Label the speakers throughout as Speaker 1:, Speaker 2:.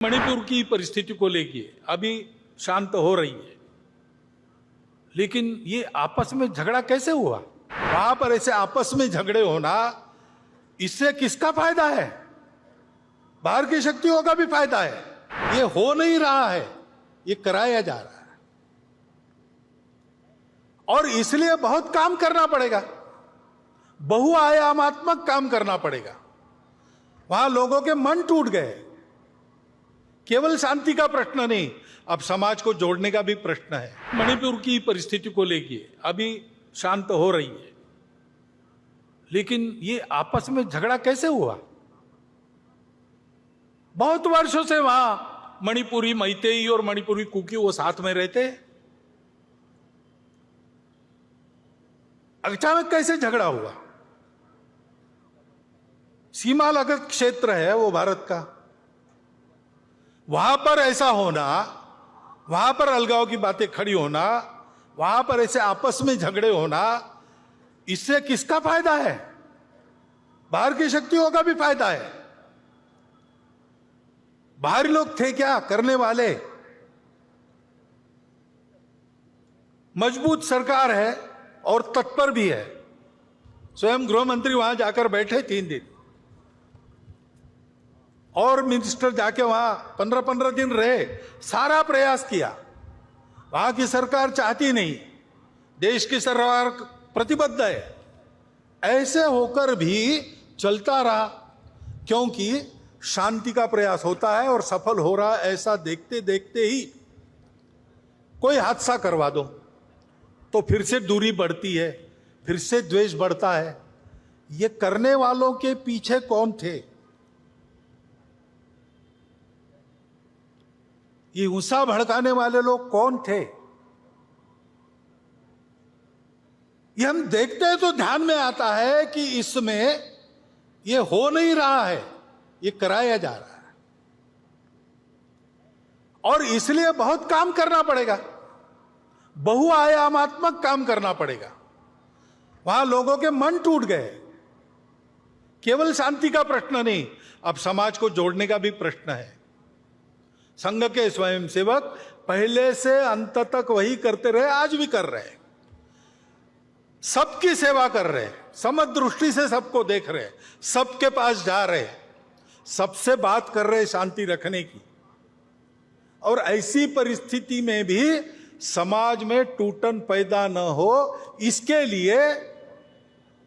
Speaker 1: मणिपुर की परिस्थिति को लेके अभी शांत हो रही है, लेकिन ये आपस में झगड़ा कैसे हुआ? वहां पर ऐसे आपस में झगड़े होना, इससे किसका फायदा है? बाहर की शक्तियों का भी फायदा है। ये हो नहीं रहा है, ये कराया जा रहा है, और इसलिए बहुत काम करना पड़ेगा, बहुआयामात्मक काम करना पड़ेगा। वहां लोगों के मन टूट गए। केवल शांति का प्रश्न नहीं, अब समाज को जोड़ने का भी प्रश्न है। मणिपुर की परिस्थिति को लेके अभी शांत हो रही है, लेकिन ये आपस में झगड़ा कैसे हुआ? बहुत वर्षों से वहां मणिपुरी मैतेई और मणिपुरी कुकी वो साथ में रहते हैं। अचानक कैसे झगड़ा हुआ? सीमा लगत क्षेत्र है वो भारत का, वहां पर ऐसा होना, वहां पर अलगाव की बातें खड़ी होना, वहां पर ऐसे आपस में झगड़े होना, इससे किसका फायदा है? बाहर की शक्तियों का भी फायदा है। बाहरी लोग थे क्या करने वाले? मजबूत सरकार है और तत्पर भी है। स्वयं गृह मंत्री वहां जाकर बैठे 3 दिन, और मिनिस्टर जाके वहां 15-15 दिन रहे, सारा प्रयास किया। वहां की सरकार चाहती नहीं, देश की सरकार प्रतिबद्ध है। ऐसे होकर भी चलता रहा, क्योंकि शांति का प्रयास होता है और सफल हो रहा है। ऐसा देखते देखते ही कोई हादसा करवा दो तो फिर से दूरी बढ़ती है, फिर से द्वेष बढ़ता है। ये करने वालों के पीछे कौन थे? ये गुस्सा भड़काने वाले लोग कौन थे? ये हम देखते हैं तो ध्यान में आता है कि इसमें ये हो नहीं रहा है, ये कराया जा रहा है, और इसलिए बहुत काम करना पड़ेगा, बहुआयामात्मक काम करना पड़ेगा। वहां लोगों के मन टूट गए। केवल शांति का प्रश्न नहीं, अब समाज को जोड़ने का भी प्रश्न है। संघ के स्वयंसेवक पहले से अंत तक वही करते रहे, आज भी कर रहे हैं। सबकी सेवा कर रहे हैं, समदृष्टि से सबको देख रहे हैं, सबके पास जा रहे हैं, सबसे बात कर रहे हैं शांति रखने की। और ऐसी परिस्थिति में भी समाज में टूटन पैदा न हो, इसके लिए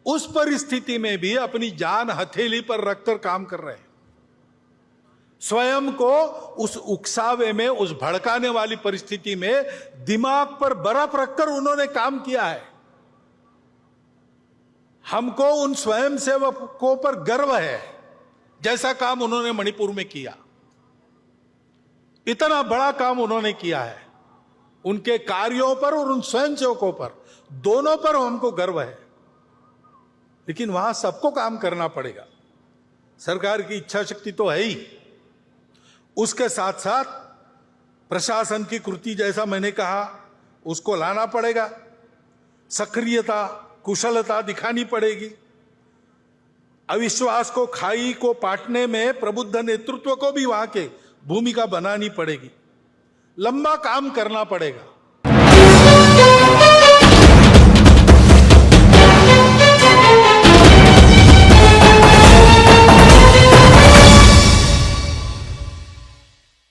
Speaker 1: उस परिस्थिति में भी अपनी जान हथेली पर रखकर काम कर रहे हैं। स्वयं को उस उकसावे में, उस भड़काने वाली परिस्थिति में दिमाग पर बर्फ रखकर उन्होंने काम किया है। हमको उन स्वयंसेवकों पर गर्व है, जैसा काम उन्होंने मणिपुर में किया। इतना बड़ा काम उन्होंने किया है। उनके कार्यों पर और उन स्वयंसेवकों पर, दोनों पर हमको गर्व है। लेकिन वहां सबको काम करना पड़ेगा। सरकार की इच्छा शक्ति तो है ही, उसके साथ साथ प्रशासन की कृति, जैसा मैंने कहा, उसको लाना पड़ेगा। सक्रियता, कुशलता दिखानी पड़ेगी। अविश्वास को, खाई को पाटने में प्रबुद्ध नेतृत्व को भी वहां के भूमिका बनानी पड़ेगी। लंबा काम करना पड़ेगा।